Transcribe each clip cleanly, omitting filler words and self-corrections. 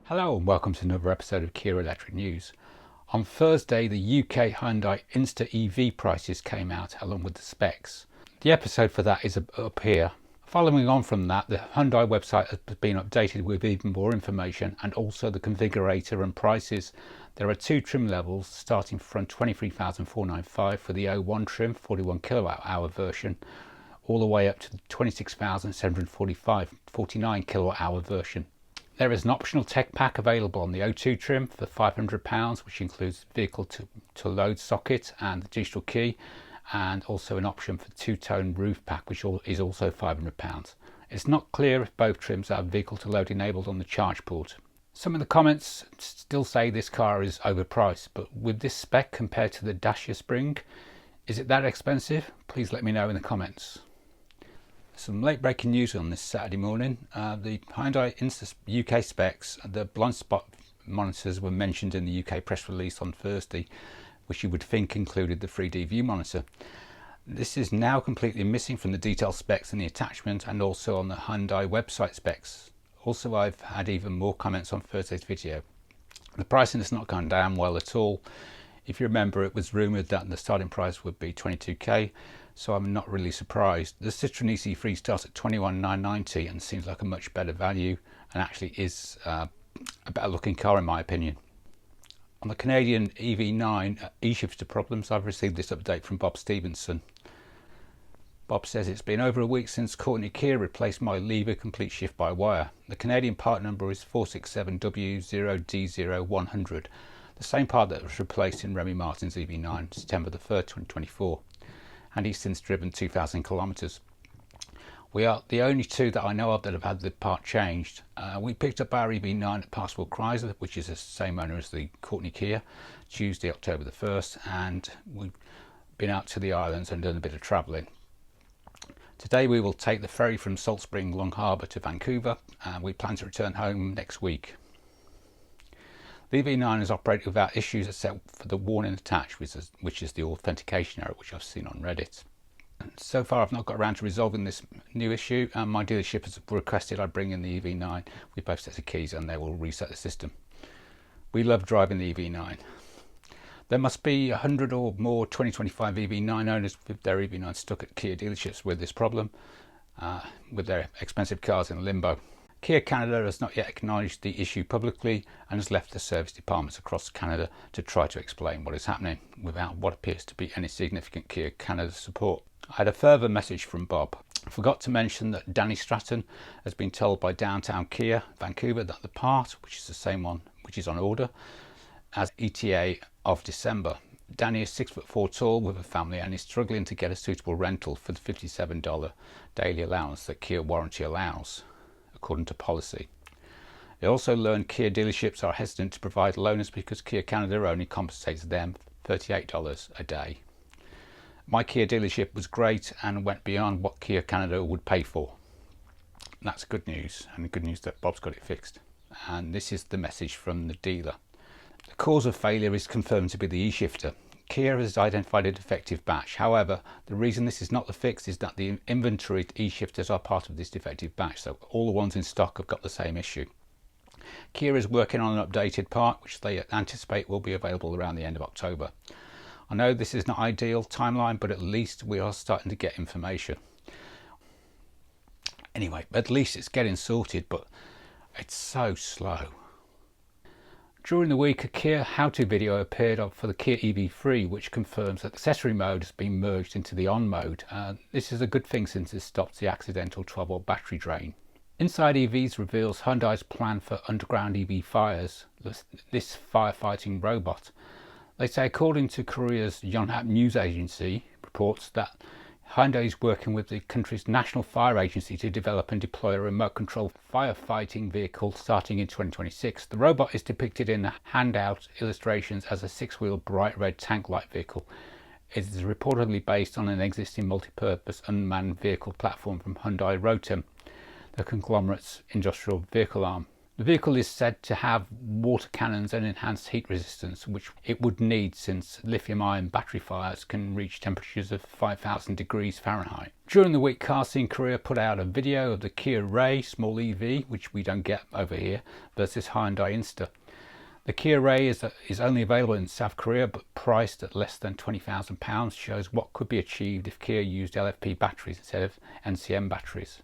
Hello and welcome to another episode of Kia Electric News. On Thursday, the UK Hyundai Inster EV prices came out along with the specs. The episode for that is up here. Following on from that, the Hyundai website has been updated with even more information and also the configurator and prices. There are two trim levels starting from 23,495 for the 01 trim 41 kilowatt hour version all the way up to the 26,745 49 kilowatt hour version. There is an optional tech pack available on the 02 trim for £500, which includes vehicle to load socket and the digital key, and also an option for two-tone roof pack, which is also £500. It's not clear if both trims have vehicle to load enabled on the charge port. Some of the comments still say this car is overpriced, but with this spec compared to the Dacia Spring, is it that expensive? Please let me know in the comments. Some late breaking news on this Saturday morning. The Hyundai Inster UK specs, the blind spot monitors were mentioned in the UK press release on Thursday, which you would think included the 3D view monitor. This is now completely missing from the detailed specs in the attachment and also on the Hyundai website specs. Also, I've had even more comments on Thursday's video. The pricing has not gone down well at all. If you remember, it was rumoured that the starting price would be 22k. So I'm not really surprised. The Citroen EC3 starts at 21,990 and seems like a much better value, and actually is a better looking car in my opinion. On the Canadian EV9 E-Shifter problems, I've received this update from Bob Stevenson. Bob says it's been over a week since Kia replaced my lever complete shift by wire. The Canadian part number is 467W0D0100, the same part that was replaced in Remy Martin's EV9 September the 3rd, 2024. And he's since driven 2,000 kilometres. We are the only two that I know of that have had the part changed. We picked up our EV9 at Passwell Chrysler, which is the same owner as the Kia, Tuesday, October the 1st, and we've been out to the islands and done a bit of travelling. Today we will take the ferry from Salt Spring Long Harbour to Vancouver, and we plan to return home next week. The EV9 has operated without issues except for the warning attached, which is the authentication error, which I've seen on Reddit. So far I've not got around to resolving this new issue, and my dealership has requested I bring in the EV9 with both sets of keys and they will reset the system. We love driving the EV9. There must be 100 or more 2025 EV9 owners with their EV9 stuck at Kia dealerships with this problem, with their expensive cars in limbo. Kia Canada has not yet acknowledged the issue publicly and has left the service departments across Canada to try to explain what is happening without what appears to be any significant Kia Canada support. I had a further message from Bob. I forgot to mention that Danny Stratton has been told by Downtown Kia Vancouver that the part, which is the same one which is on order, as ETA of December. Danny is 6'4" tall with a family and is struggling to get a suitable rental for the $57 daily allowance that Kia warranty allows, according to policy. I also learned Kia dealerships are hesitant to provide loaners because Kia Canada only compensates them $38 a day. My Kia dealership was great and went beyond what Kia Canada would pay for. That's good news, and good news that Bob's got it fixed. And this is the message from the dealer. The cause of failure is confirmed to be the E-Shifter. Kia has identified a defective batch. However, the reason this is not the fix is that the inventory E-Shifters are part of this defective batch, so all the ones in stock have got the same issue. Kia is working on an updated part which they anticipate will be available around the end of October. I know this is not ideal timeline, but at least we are starting to get information. Anyway, at least it's getting sorted, but it's so slow. During the week, a Kia how-to video appeared for the Kia EV3, which confirms that accessory mode has been merged into the on mode. This is a good thing since it stops the accidental 12-volt battery drain. Inside EVs reveals Hyundai's plan for underground EV fires, this firefighting robot. They say, according to Korea's Yonhap news agency, reports that Hyundai is working with the country's National Fire Agency to develop and deploy a remote-controlled firefighting vehicle starting in 2026. The robot is depicted in the handout illustrations as a 6-wheel bright red tank-like vehicle. It is reportedly based on an existing multi-purpose unmanned vehicle platform from Hyundai Rotem, the conglomerate's industrial vehicle arm. The vehicle is said to have water cannons and enhanced heat resistance, which it would need since lithium-ion battery fires can reach temperatures of 5,000 degrees Fahrenheit. During the week, Car Scene Korea put out a video of the Kia Ray small EV, which we don't get over here, versus Hyundai Inster. The Kia Ray is only available in South Korea, but priced at less than £20,000, shows what could be achieved if Kia used LFP batteries instead of NCM batteries.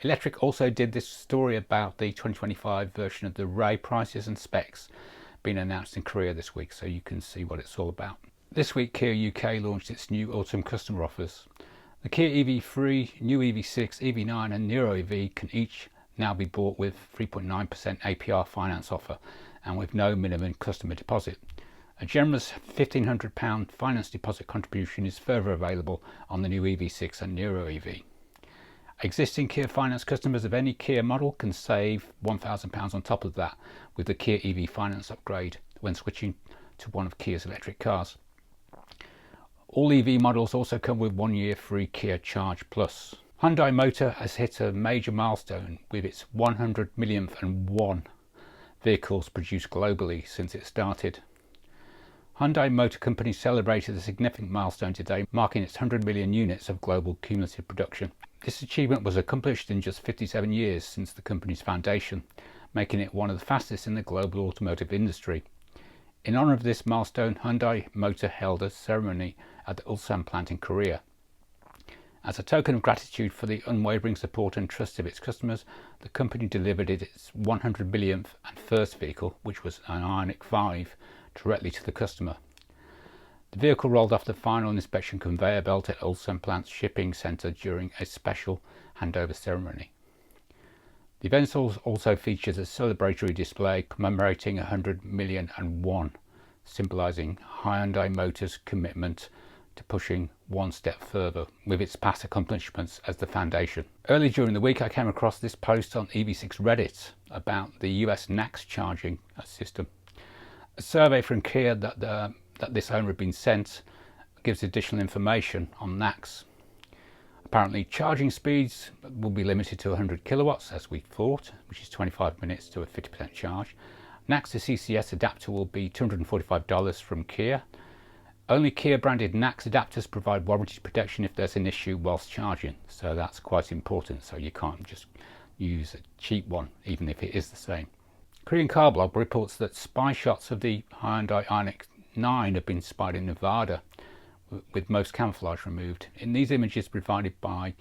Electric also did this story about the 2025 version of the Ray prices and specs being announced in Korea this week, so you can see what it's all about. This week, Kia UK launched its new autumn customer offers. The Kia EV3, new EV6, EV9 and Niro EV can each now be bought with 3.9% APR finance offer and with no minimum customer deposit. A generous £1,500 finance deposit contribution is further available on the new EV6 and Niro EV. Existing Kia Finance customers of any Kia model can save £1,000 on top of that with the Kia EV Finance upgrade when switching to one of Kia's electric cars. All EV models also come with 1 year free Kia Charge Plus. Hyundai Motor has hit a major milestone with its 100 millionth and one vehicles produced globally since it started. Hyundai Motor Company celebrated a significant milestone today, marking its 100 million units of global cumulative production. This achievement was accomplished in just 57 years since the company's foundation, making it one of the fastest in the global automotive industry. In honour of this milestone, Hyundai Motor held a ceremony at the Ulsan plant in Korea. As a token of gratitude for the unwavering support and trust of its customers, the company delivered its 100 millionth and first vehicle, which was an Ioniq 5, directly to the customer. The vehicle rolled off the final inspection conveyor belt at Ulsan Plant's shipping centre during a special handover ceremony. The event also features a celebratory display commemorating 100 million and one, symbolising Hyundai Motor's commitment to pushing one step further with its past accomplishments as the foundation. Early during the week I came across this post on EV6 Reddit about the US NACS charging system. A survey from Kia that this owner had been sent gives additional information on NACS. Apparently charging speeds will be limited to 100 kilowatts as we thought, which is 25 minutes to a 50% charge. NACS to CCS adapter will be $245 from Kia. Only Kia branded NACS adapters provide warranty protection if there's an issue whilst charging, so that's quite important, so you can't just use a cheap one even if it is the same. Korean Car Blog reports that spy shots of the Hyundai Ioniq 9 have been spied in Nevada, with most camouflage removed. In these images provided by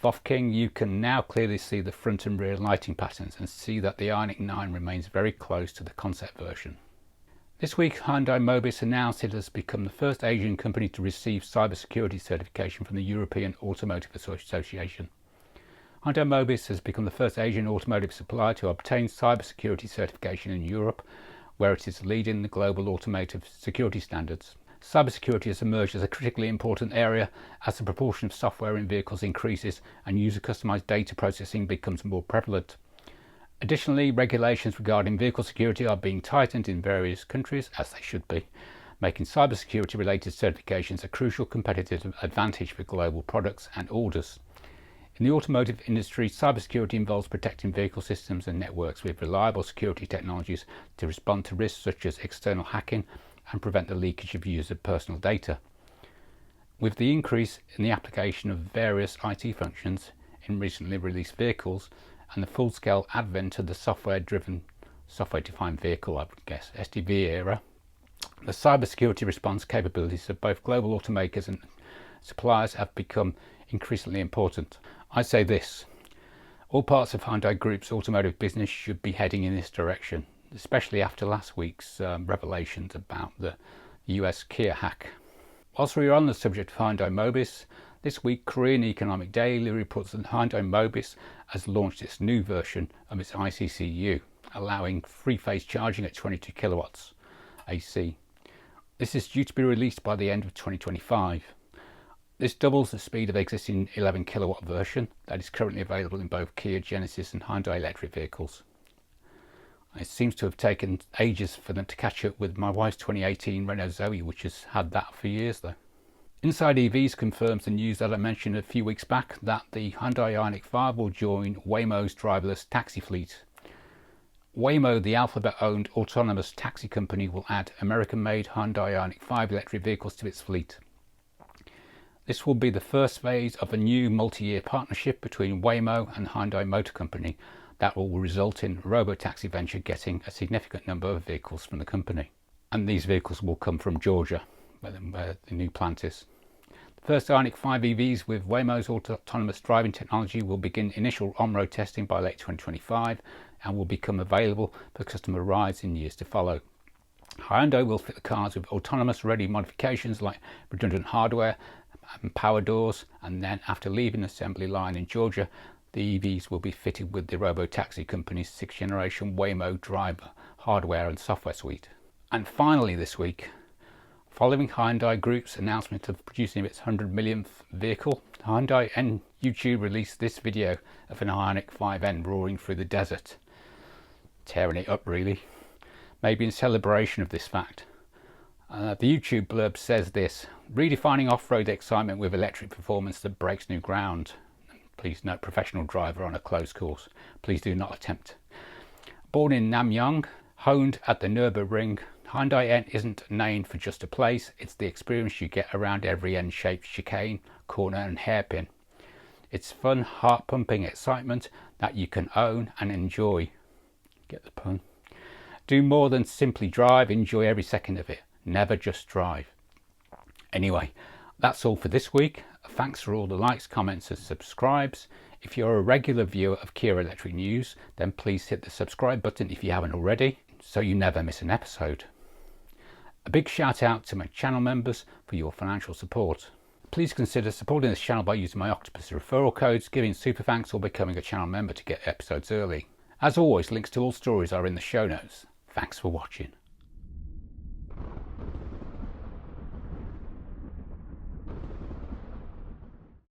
Vofking, you can now clearly see the front and rear lighting patterns and see that the Ioniq 9 remains very close to the concept version. This week, Hyundai Mobis announced it has become the first Asian company to receive cybersecurity certification from the European Automotive Association. Hyundai Mobis has become the first Asian automotive supplier to obtain cybersecurity certification in Europe, where it is leading the global automotive security standards. Cybersecurity has emerged as a critically important area as the proportion of software in vehicles increases and user customized data processing becomes more prevalent. Additionally, regulations regarding vehicle security are being tightened in various countries, as they should be, making cybersecurity related certifications a crucial competitive advantage for global products and orders. In the automotive industry, cybersecurity involves protecting vehicle systems and networks with reliable security technologies to respond to risks such as external hacking and prevent the leakage of user personal data. With the increase in the application of various IT functions in recently released vehicles and the full-scale advent of the software-defined vehicle, I would guess, SDV era, the cybersecurity response capabilities of both global automakers and suppliers have become increasingly important. I say this: all parts of Hyundai Group's automotive business should be heading in this direction, especially after last week's revelations about the US Kia hack. Whilst we are on the subject of Hyundai Mobis, this week Korean Economic Daily reports that Hyundai Mobis has launched its new version of its ICCU, allowing three-phase charging at 22 kilowatts AC. This is due to be released by the end of 2025. This doubles the speed of existing 11 kilowatt version that is currently available in both Kia Genesis and Hyundai electric vehicles. It seems to have taken ages for them to catch up with my wife's 2018 Renault Zoe, which has had that for years though. Inside EVs confirms the news that I mentioned a few weeks back that the Hyundai Ioniq 5 will join Waymo's driverless taxi fleet. Waymo, the Alphabet-owned autonomous taxi company, will add American-made Hyundai Ioniq 5 electric vehicles to its fleet. This will be the first phase of a new multi-year partnership between Waymo and Hyundai Motor Company that will result in robotaxi venture getting a significant number of vehicles from the company. And these vehicles will come from Georgia, where the new plant is. The first Ioniq 5 EVs with Waymo's autonomous driving technology will begin initial on-road testing by late 2025 and will become available for customer rides in years to follow. Hyundai will fit the cars with autonomous ready modifications like redundant hardware and power doors, and then after leaving the assembly line in Georgia, the EVs will be fitted with the robotaxi company's 6th generation Waymo driver hardware and software suite. And finally this week, following Hyundai Group's announcement of producing its 100 millionth vehicle, Hyundai and YouTube released this video of an Ioniq 5N roaring through the desert, tearing it up really, maybe in celebration of this fact. The YouTube blurb says this: redefining off-road excitement with electric performance that breaks new ground. Please note, professional driver on a closed course. Please do not attempt. Born in Namyang, honed at the Nürburgring, Hyundai N isn't named for just a place, it's the experience you get around every N-shaped chicane, corner and hairpin. It's fun, heart-pumping excitement that you can own and enjoy. Get the pun? Do more than simply drive, enjoy every second of it. Never just drive. Anyway, that's all for this week. Thanks for all the likes, comments and subscribes. If you're a regular viewer of Kia Electric News, then please hit the subscribe button if you haven't already, so you never miss an episode. A big shout out to my channel members for your financial support. Please consider supporting this channel by using my Octopus referral codes, giving super thanks or becoming a channel member to get episodes early. As always, links to all stories are in the show notes. Thanks for watching.